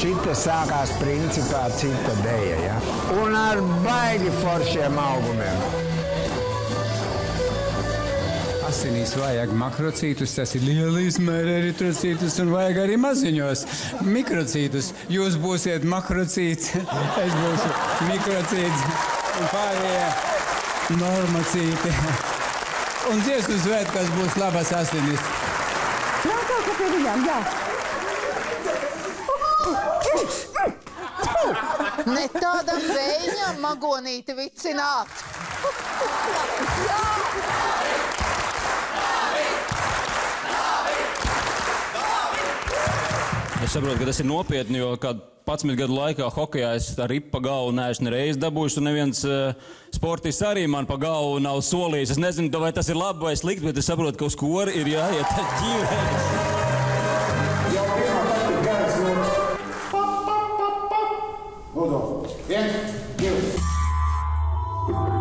šita sākās principā cita deja, ja? Un ar baigi foršiem augumiem. Asinīs vajag makrocītus, tas ir lieli izmēri eritrocītus un vajag arī maziņos mikrocītus. Jūs būsiet makrocīts, es būšu mikrocīts un pārējie normocīti. Un dziesmu svētkos būs labas asinis. Nākāk pie viņām, jā. Ne tādam vēņam magonīti vicināt. Jā! Es saprotu, ka tas ir nopietni, jo kādu 11 gadu laikā hokejā es ar ripu pa galvu neesmu nereiz dabūjuši, un neviens sportists arī man pa galvu nav solījis. Es nezinu, vai tas ir labi vai slikti, bet es saprotu, ka uz kori ir jāiet ģīvē. Jau pirmā pat garas lūdzu. Lūdzu. 1, 2.